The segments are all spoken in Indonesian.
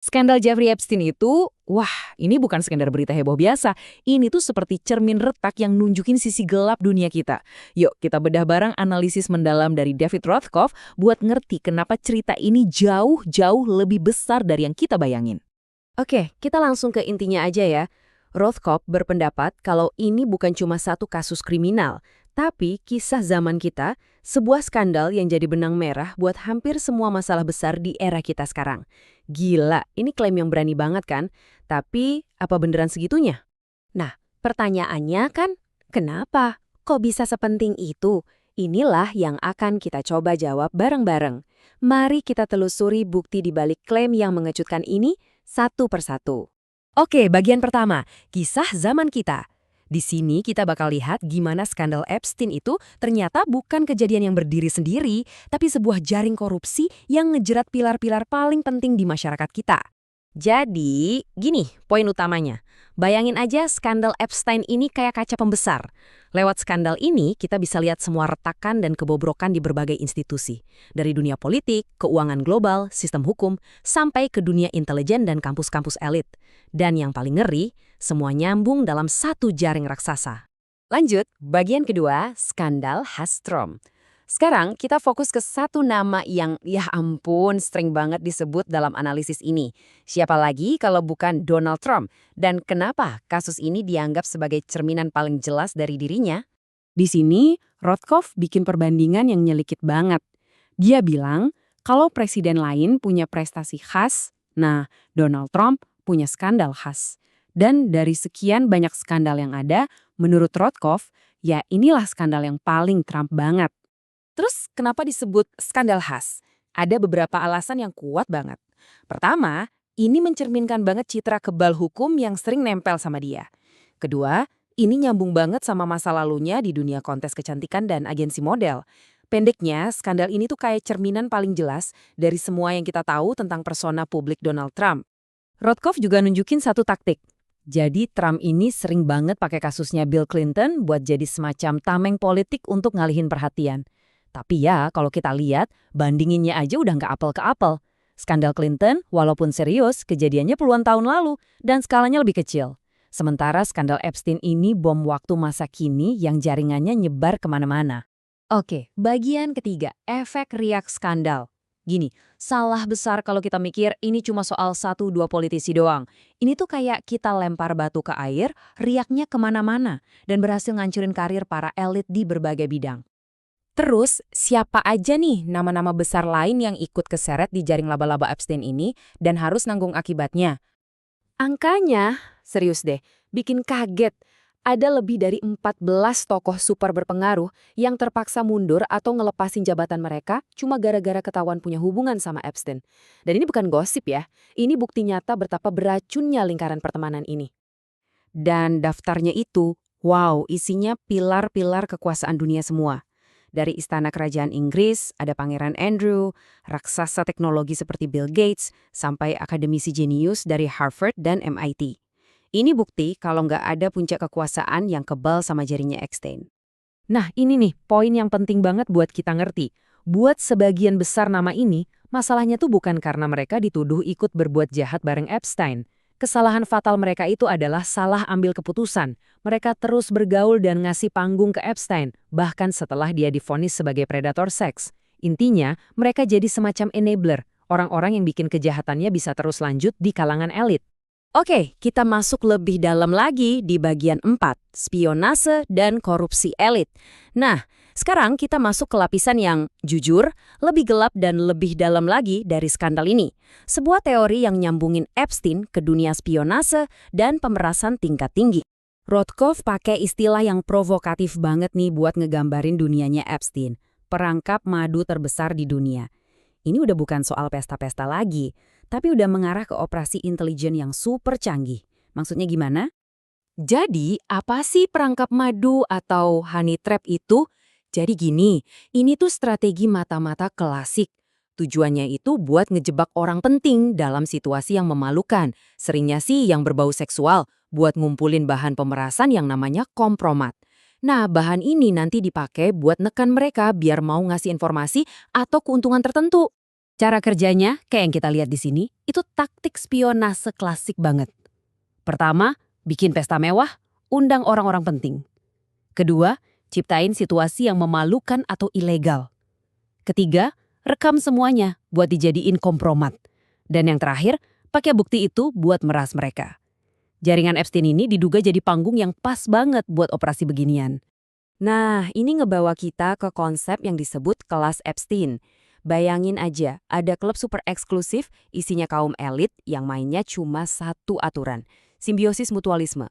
Skandal Jeffrey Epstein itu, wah, ini bukan sekedar berita heboh biasa. Ini tuh seperti cermin retak yang nunjukin sisi gelap dunia kita. Yuk, kita bedah bareng analisis mendalam dari David Rothkopf buat ngerti kenapa cerita ini jauh-jauh lebih besar dari yang kita bayangin. Oke, kita langsung ke intinya aja ya. Rothkopf berpendapat kalau ini bukan cuma satu kasus kriminal, tapi kisah zaman kita, sebuah skandal yang jadi benang merah buat hampir semua masalah besar di era kita sekarang. Gila, ini klaim yang berani banget kan? Tapi, apa beneran segitunya? Nah, pertanyaannya kan, kenapa? Kok bisa sepenting itu? Inilah yang akan kita coba jawab bareng-bareng. Mari kita telusuri bukti di balik klaim yang mengejutkan ini satu persatu. Oke, bagian pertama, kisah zaman kita. Di sini kita bakal lihat gimana skandal Epstein itu ternyata bukan kejadian yang berdiri sendiri, tapi sebuah jaring korupsi yang ngejerat pilar-pilar paling penting di masyarakat kita. Jadi, gini poin utamanya. Bayangin aja skandal Epstein ini kayak kaca pembesar. Lewat skandal ini, kita bisa lihat semua retakan dan kebobrokan di berbagai institusi. Dari dunia politik, keuangan global, sistem hukum, sampai ke dunia intelijen dan kampus-kampus elit. Dan yang paling ngeri, semua nyambung dalam satu jaring raksasa. Lanjut, bagian kedua, skandal Hastrom. Sekarang kita fokus ke satu nama yang, ya ampun, sering banget disebut dalam analisis ini. Siapa lagi kalau bukan Donald Trump? Dan kenapa kasus ini dianggap sebagai cerminan paling jelas dari dirinya? Di sini, Rothkopf bikin perbandingan yang nyelikit banget. Dia bilang, kalau presiden lain punya prestasi khas, nah, Donald Trump punya skandal khas. Dan dari sekian banyak skandal yang ada, menurut Rothkopf, ya inilah skandal yang paling Trump banget. Terus kenapa disebut skandal khas? Ada beberapa alasan yang kuat banget. Pertama, ini mencerminkan banget citra kebal hukum yang sering nempel sama dia. Kedua, ini nyambung banget sama masa lalunya di dunia kontes kecantikan dan agensi model. Pendeknya, skandal ini tuh kayak cerminan paling jelas dari semua yang kita tahu tentang persona publik Donald Trump. Rothkopf juga nunjukin satu taktik. Jadi Trump ini sering banget pakai kasusnya Bill Clinton buat jadi semacam tameng politik untuk ngalihin perhatian. Tapi ya, kalau kita lihat, bandinginnya aja udah nggak apel ke apel. Skandal Clinton, walaupun serius, kejadiannya puluhan tahun lalu, dan skalanya lebih kecil. Sementara skandal Epstein ini bom waktu masa kini yang jaringannya nyebar kemana-mana. Oke, bagian ketiga, efek riak skandal. Gini, salah besar kalau kita mikir ini cuma soal 1-2 politisi doang. Ini tuh kayak kita lempar batu ke air, riaknya kemana-mana, dan berhasil ngancurin karir para elit di berbagai bidang. Terus, siapa aja nih nama-nama besar lain yang ikut keseret di jaring laba-laba Epstein ini dan harus nanggung akibatnya? Angkanya, serius deh, bikin kaget. Ada lebih dari 14 tokoh super berpengaruh yang terpaksa mundur atau ngelepasin jabatan mereka cuma gara-gara ketahuan punya hubungan sama Epstein. Dan ini bukan gosip ya, ini bukti nyata betapa beracunnya lingkaran pertemanan ini. Dan daftarnya itu, wow, isinya pilar-pilar kekuasaan dunia semua. Dari istana kerajaan Inggris, ada Pangeran Andrew, raksasa teknologi seperti Bill Gates, sampai akademisi jenius dari Harvard dan MIT. Ini bukti kalau nggak ada puncak kekuasaan yang kebal sama jarinya Epstein. Nah, ini nih poin yang penting banget buat kita ngerti. Buat sebagian besar nama ini, masalahnya tuh bukan karena mereka dituduh ikut berbuat jahat bareng Epstein. Kesalahan fatal mereka itu adalah salah ambil keputusan. Mereka terus bergaul dan ngasih panggung ke Epstein, bahkan setelah dia divonis sebagai predator seks. Intinya, mereka jadi semacam enabler, orang-orang yang bikin kejahatannya bisa terus lanjut di kalangan elit. Oke, kita masuk lebih dalam lagi di bagian 4, spionase dan korupsi elit. Nah, sekarang kita masuk ke lapisan yang jujur, lebih gelap dan lebih dalam lagi dari skandal ini. Sebuah teori yang nyambungin Epstein ke dunia spionase dan pemerasan tingkat tinggi. Rothkopf pakai istilah yang provokatif banget nih buat ngegambarin dunianya Epstein, perangkap madu terbesar di dunia. Ini udah bukan soal pesta-pesta lagi, tapi udah mengarah ke operasi intelijen yang super canggih. Maksudnya gimana? Jadi, apa sih perangkap madu atau honey trap itu? Jadi gini, ini tuh strategi mata-mata klasik. Tujuannya itu buat ngejebak orang penting dalam situasi yang memalukan. Seringnya sih yang berbau seksual, buat ngumpulin bahan pemerasan yang namanya kompromat. Nah, bahan ini nanti dipakai buat nekan mereka biar mau ngasih informasi atau keuntungan tertentu. Cara kerjanya, kayak yang kita lihat di sini, itu taktik spionase klasik banget. Pertama, bikin pesta mewah, undang orang-orang penting. Kedua, ciptain situasi yang memalukan atau ilegal. Ketiga, rekam semuanya buat dijadiin kompromat. Dan yang terakhir, pakai bukti itu buat meras mereka. Jaringan Epstein ini diduga jadi panggung yang pas banget buat operasi beginian. Nah, ini ngebawa kita ke konsep yang disebut kelas Epstein. Bayangin aja, ada klub super eksklusif, isinya kaum elit yang mainnya cuma satu aturan, simbiosis mutualisme.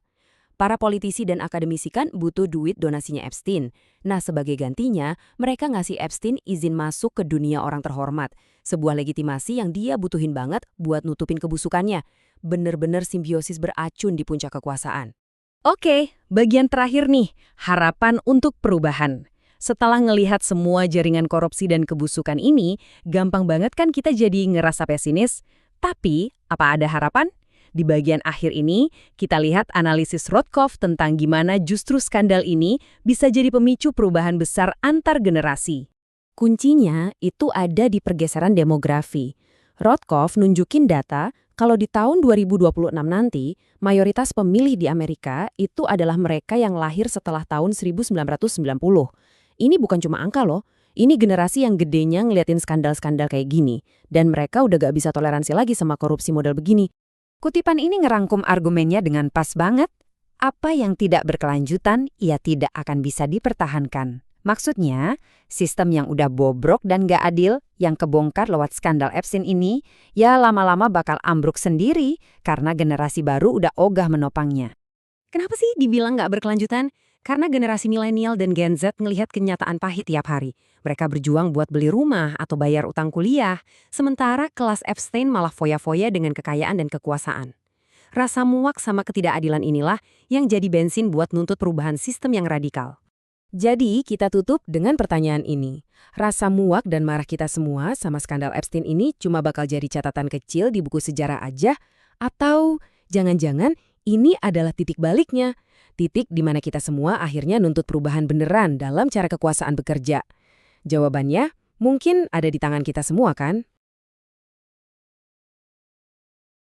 Para politisi dan akademisi kan butuh duit donasinya Epstein. Nah, sebagai gantinya, mereka ngasih Epstein izin masuk ke dunia orang terhormat. Sebuah legitimasi yang dia butuhin banget buat nutupin kebusukannya. Bener-bener simbiosis beracun di puncak kekuasaan. Oke, bagian terakhir nih, harapan untuk perubahan. Setelah ngelihat semua jaringan korupsi dan kebusukan ini, gampang banget kan kita jadi ngerasa pesimis. Tapi, apa ada harapan? Di bagian akhir ini, kita lihat analisis Rothkopf tentang gimana justru skandal ini bisa jadi pemicu perubahan besar antar generasi. Kuncinya itu ada di pergeseran demografi. Rothkopf nunjukin data kalau di tahun 2026 nanti, mayoritas pemilih di Amerika itu adalah mereka yang lahir setelah tahun 1990. Ini bukan cuma angka loh, ini generasi yang gedenya ngeliatin skandal-skandal kayak gini. Dan mereka udah gak bisa toleransi lagi sama korupsi model begini. Kutipan ini ngerangkum argumennya dengan pas banget. Apa yang tidak berkelanjutan, ya tidak akan bisa dipertahankan. Maksudnya, sistem yang udah bobrok dan gak adil, yang kebongkar lewat skandal Epstein ini, ya lama-lama bakal ambruk sendiri karena generasi baru udah ogah menopangnya. Kenapa sih dibilang gak berkelanjutan? Karena generasi milenial dan Gen Z ngelihat kenyataan pahit tiap hari. Mereka berjuang buat beli rumah atau bayar utang kuliah, sementara kelas Epstein malah foya-foya dengan kekayaan dan kekuasaan. Rasa muak sama ketidakadilan inilah yang jadi bensin buat nuntut perubahan sistem yang radikal. Jadi, kita tutup dengan pertanyaan ini. Rasa muak dan marah kita semua sama skandal Epstein ini cuma bakal jadi catatan kecil di buku sejarah aja? Atau jangan-jangan ini adalah titik baliknya? Titik di mana kita semua akhirnya nuntut perubahan beneran dalam cara kekuasaan bekerja. Jawabannya mungkin ada di tangan kita semua kan?